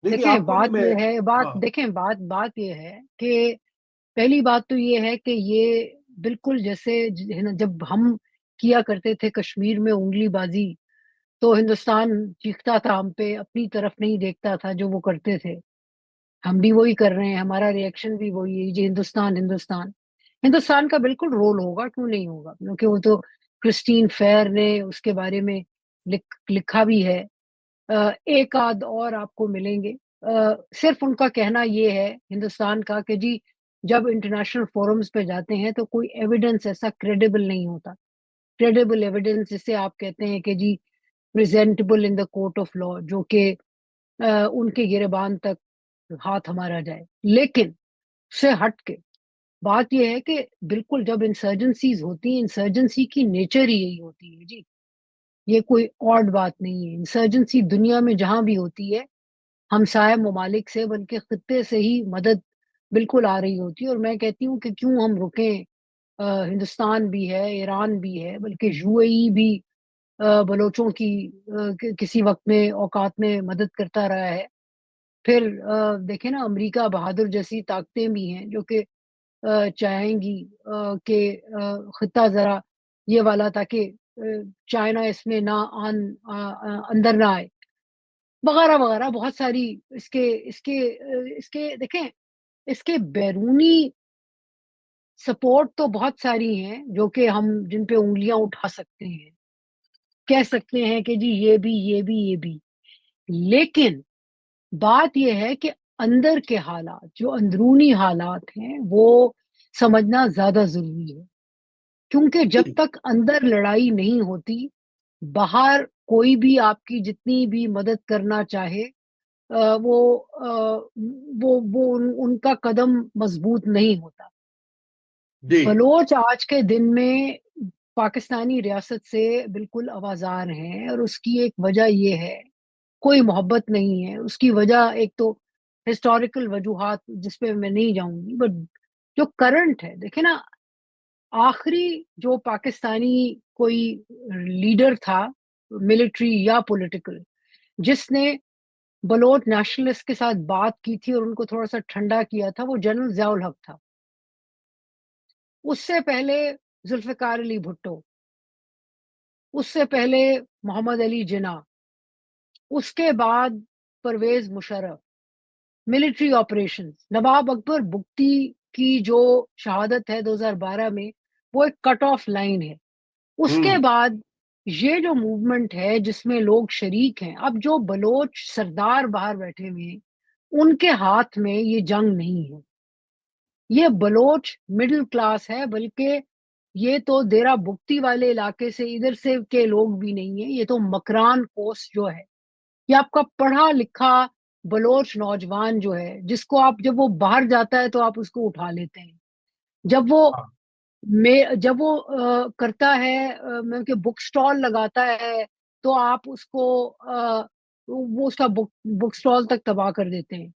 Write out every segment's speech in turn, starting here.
دیکھیے دیکھیں آپ کو نہیں بات میں یہ ہے، ہاں بات یہ ہے کہ پہلی بات تو یہ ہے کہ یہ بالکل جیسے ہے نا، جب ہم کیا کرتے تھے کشمیر میں انگلی بازی، تو ہندوستان چیختا تھا ہم پہ، اپنی طرف نہیں دیکھتا تھا جو وہ کرتے تھے. ہم بھی وہی کر رہے ہیں، ہمارا ریئیکشن بھی وہی ہے جی، ہندوستان ہندوستان. ہندوستان کا بالکل رول ہوگا، کیوں نہیں ہوگا، کیونکہ وہ تو کرسٹین فیئر نے اس کے بارے میں لکھا بھی ہے. ایک آدھ اور آپ کو ملیں گے. صرف ان کا کہنا یہ ہے ہندوستان کا کہ جی جب انٹرنیشنل فورمز پہ جاتے ہیں تو کوئی ایویڈنس ایسا کریڈیبل نہیں ہوتا. کریڈیبل ایویڈنس جسے آپ کہتے ہیں کہ جی presentable in the court of law, جو کہ ان کے گربان تک ہاتھ ہمارا جائے. لیکن اس سے ہٹ کے بات یہ ہے کہ بالکل جب انسرجنسیز ہوتی ہیں، انسرجنسی کی نیچر ہی یہی ہوتی ہے جی. یہ کوئی آڈ بات نہیں ہے. انسرجنسی دنیا میں جہاں بھی ہوتی ہے ہمسائے ممالک سے بلکہ خطے سے ہی مدد بالکل آ رہی ہوتی ہے. اور میں کہتی ہوں کہ کیوں ہم رکیں. ہندوستان بھی ہے، ایران بھی ہے، بلکہ یو اے ای بھی بلوچوں کی کسی وقت میں اوقات میں مدد کرتا رہا ہے. پھر دیکھیں نا، امریکہ بہادر جیسی طاقتیں بھی ہیں جو کہ چاہیں گی کہ خطہ ذرا یہ والا، تاکہ چائنا اس میں نہ اندر نہ آئے، وغیرہ وغیرہ. بہت ساری اس کے دیکھیں، اس کے بیرونی سپورٹ تو بہت ساری ہیں جو کہ ہم جن پہ انگلیاں اٹھا سکتے ہیں، کہہ سکتے ہیں کہ جی یہ بھی یہ بھی یہ بھی. لیکن بات یہ ہے کہ اندر کے حالات، جو اندرونی حالات ہیں، وہ سمجھنا زیادہ ضروری ہے. کیونکہ جب جی تک اندر لڑائی نہیں ہوتی، باہر کوئی بھی آپ کی جتنی بھی مدد کرنا چاہے، آ، وہ آ، وہ ان کا قدم مضبوط نہیں ہوتا. جی بلوچ آج کے دن میں پاکستانی ریاست سے بالکل آوازار ہیں، اور اس کی ایک وجہ یہ ہے، کوئی محبت نہیں ہے. اس کی وجہ ایک تو ہسٹوریکل وجوہات جس پہ میں نہیں جاؤں گی، بٹ جو کرنٹ ہے، دیکھیں نا، آخری جو پاکستانی کوئی لیڈر تھا، ملٹری یا پولیٹیکل، جس نے بلوچ نیشنلسٹ کے ساتھ بات کی تھی اور ان کو تھوڑا سا ٹھنڈا کیا تھا، وہ جنرل ضیاء الحق تھا. اس سے پہلے ذوالفقار علی بھٹو، اس سے پہلے محمد علی جناح، اس کے بعد پرویز مشرف. ملٹری آپریشن، نواب اکبر بگٹی کی جو شہادت ہے 2012 میں، وہ ایک کٹ آف لائن ہے. اس ہوں کے بعد یہ جو موومنٹ ہے جس میں لوگ شریک ہیں، اب جو بلوچ سردار باہر بیٹھے ہوئے ہیں، ان کے ہاتھ میں یہ جنگ نہیں ہے. یہ بلوچ مڈل کلاس ہے، بلکہ یہ تو دیرہ بگٹی والے علاقے سے ادھر سے کے لوگ بھی نہیں ہیں. یہ تو مکران کوس جو ہے، یہ آپ کا پڑھا لکھا بلوچ نوجوان جو ہے، جس کو آپ جب وہ باہر جاتا ہے تو آپ اس کو اٹھا لیتے ہیں. جب وہ ہاں جب وہ کرتا ہے، میں کہ بک سٹال لگاتا ہے، تو آپ اس کو وہ اس کا بک سٹال تک تباہ کر دیتے ہیں.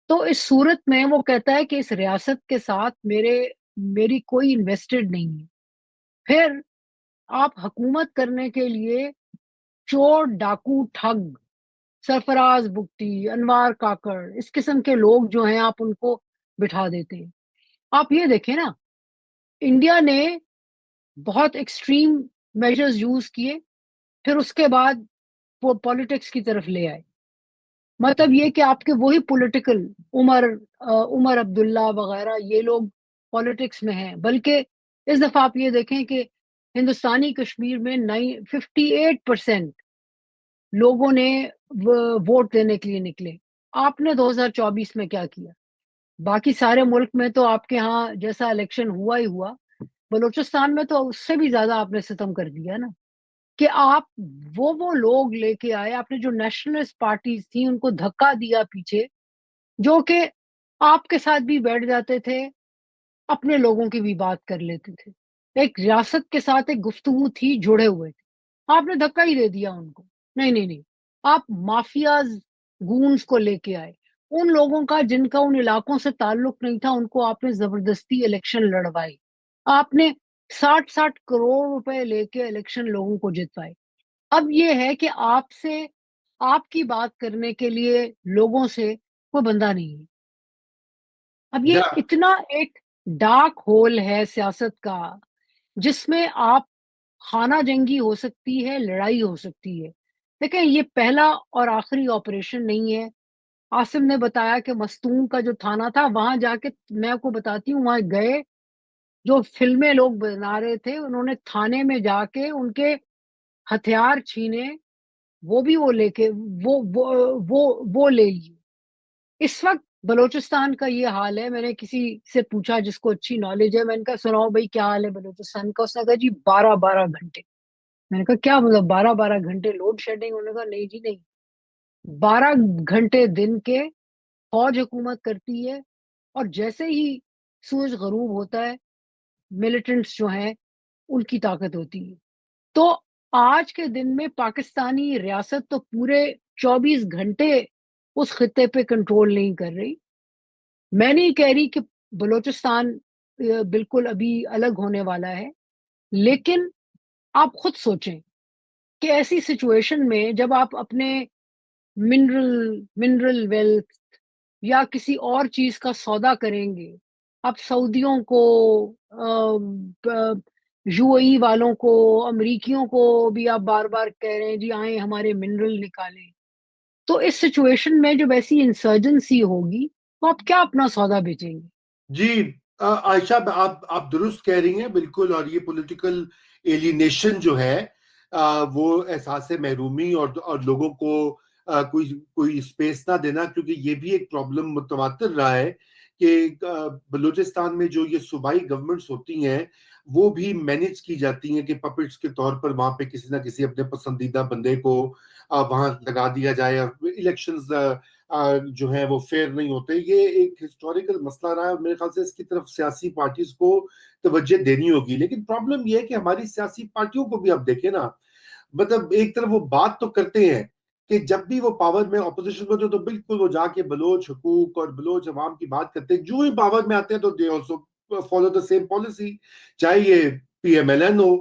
تو اس صورت میں وہ کہتا ہے کہ اس ریاست کے ساتھ میری کوئی انویسٹڈ نہیں ہے. پھر آپ حکومت کرنے کے لیے چور ڈاکو ٹھگ، سرفراز بگٹی، انوار کاکڑ، اس قسم کے لوگ جو ہیں، آپ ان کو بٹھا دیتے ہیں. آپ یہ دیکھیں نا، انڈیا نے بہت ایکسٹریم میجرز یوز کیے، پھر اس کے بعد وہ پالیٹکس کی طرف لے آئے. مطلب یہ کہ آپ کے وہی پولیٹیکل عمر عبداللہ وغیرہ، یہ لوگ پالیٹکس میں ہیں. بلکہ اس دفعہ آپ یہ دیکھیں کہ ہندوستانی کشمیر میں 58% لوگوں نے ووٹ دینے کے لیے نکلے. آپ نے 2024 میں کیا کیا؟ باقی سارے ملک میں تو آپ کے ہاں جیسا الیکشن ہوا ہی ہوا، بلوچستان میں تو اس سے بھی زیادہ آپ نے ستم کر دیا نا. کہ آپ وہ لوگ لے کے آئے، آپ نے جو نیشنلسٹ پارٹیز تھیں ان کو دھکا دیا پیچھے، جو کہ آپ کے ساتھ بھی بیٹھ جاتے تھے، اپنے لوگوں کی بھی بات کر لیتے تھے. ایک ریاست کے ساتھ ایک گفتگو تھی، جڑے ہوئے تھے. آپ نے دھکا ہی دے دیا ان کو. نہیں نہیں نہیں، آپ مافیاز، گونز کو لے کے آئے. ان لوگوں کا جن کا ان علاقوں سے تعلق نہیں تھا، ان کو آپ نے زبردستی الیکشن لڑوائی. آپ نے 60-60 کروڑ روپے لے کے الیکشن لوگوں کو جتوائے. اب یہ ہے کہ آپ سے آپ کی بات کرنے کے لیے لوگوں سے کوئی بندہ نہیں ہے. اب یہ Yeah. اتنا ایک ڈارک ہول ہے سیاست کا، جس میں آپ خانہ جنگی ہو سکتی ہے، لڑائی ہو سکتی ہے. دیکھیں یہ پہلا اور آخری آپریشن نہیں ہے. عاصم نے بتایا کہ مستونگ کا جو تھانہ تھا وہاں جا کے، میں آپ کو بتاتی ہوں، وہاں گئے جو فلمیں لوگ بنا رہے تھے، انہوں نے تھانے میں جا کے ان کے ہتھیار چھینے، وہ بھی وہ لے کے وہ لے لیے. اس وقت بلوچستان کا یہ حال ہے. میں نے کسی سے پوچھا جس کو اچھی نالج ہے، میں نے کہا سناؤ بھائی کیا حال ہے بلوچستان کا؟ اس نے کہا جی 12 12 گھنٹے. میں نے کہا کیا مطلب 12 12 گھنٹے لوڈ شیڈنگ؟ انہوں نے کہا نہیں جی نہیں، 12 گھنٹے دن کے فوج حکومت کرتی ہے، اور جیسے ہی سورج غروب ہوتا ہے ملیٹنٹس جو ہیں ان کی طاقت ہوتی ہے. تو آج کے دن میں پاکستانی ریاست تو پورے 24 گھنٹے اس خطے پہ کنٹرول نہیں کر رہی. میں نہیں کہہ رہی کہ بلوچستان بالکل ابھی الگ ہونے والا ہے، لیکن آپ خود سوچیں کہ ایسی سچویشن میں جب آپ اپنے منرل ویلتھ یا کسی اور چیز کا سودا کریں گے، آپ سعودیوں کو، یو اے ای والوں کو، امریکیوں کو بھی آپ بار بار کہہ رہے ہیں جی آئیں ہمارے منرل نکالیں. تو اس سچویشن میں جب ایسی انسرجنسی ہوگی تو آپ کیا اپنا سودا بیچیں گے؟ جی عائشہ، آپ درست کہہ رہی ہیں بالکل. اور یہ پولیٹیکل ایلینیشن جو ہے وہ احساس محرومی اور لوگوں کو کوئی اسپیس نہ دینا، کیونکہ یہ بھی ایک پرابلم متواتر رہا ہے کہ بلوچستان میں جو یہ صوبائی گورنمنٹس ہوتی ہیں وہ بھی مینج کی جاتی ہیں کہ پپٹس کے طور پر وہاں پہ کسی نہ کسی اپنے پسندیدہ بندے کو وہاں لگا دیا جائے، اور الیکشنز جو ہیں وہ فیئر نہیں ہوتے. یہ ایک ہسٹوریکل مسئلہ رہا ہے، اور میرے خیال سے اس کی طرف سیاسی پارٹیز کو توجہ دینی ہوگی. لیکن پرابلم یہ ہے کہ ہماری سیاسی پارٹیوں کو بھی اب دیکھیں نا، مطلب ایک طرف وہ بات تو کرتے ہیں کہ جب بھی وہ پاور میں اپوزیشن میں تو بالکل وہ جا کے بلوچ حقوق اور بلوچ عوام کی بات کرتے ہیں. جو ہی پاور میں آتے ہیں تو they also follow the same policy, چاہے یہ پی ایم ایل این ہو،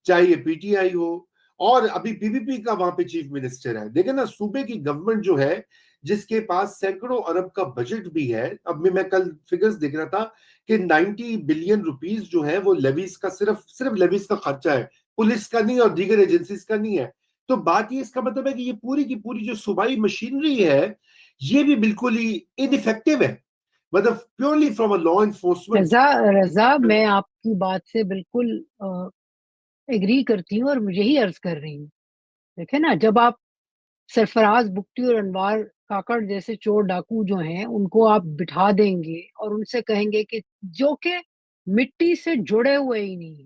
چاہے یہ پی ٹی آئی ہو، اور ابھی پی پی پی کا وہاں پہ چیف منسٹر ہے. دیکھیں نا صوبے کی گورنمنٹ جو ہے، جس کے پاس سینکڑوں ارب کا بجٹ بھی ہے. اب میں کل فگرز دیکھ رہا تھا کہ 90 بلین روپیز جو ہے وہ لیویز کا، صرف لیویز کا خرچہ ہے، پولیس کا نہیں اور دیگر ایجنسیز کا نہیں ہے. تو بات یہ اس کا مطلب ہے کہ یہ پوری کی پوری جو صوبائی مشینری ہے یہ بھی بالکل ہی انفیکٹو ہے، مطلب purely from a law enforcement. Raza میں آپ کی بات سے بالکل ایگری کرتی ہوں، اور مجھے ہی عرض کر رہی ہوں. دیکھیں نا، جب آپ سرفراز بگٹی اور انوار کاکڑ جیسے چور ڈاکو جو ہیں ان کو آپ بٹھا دیں گے اور ان سے کہیں گے کہ جو کہ مٹی سے جڑے ہوئے ہی نہیں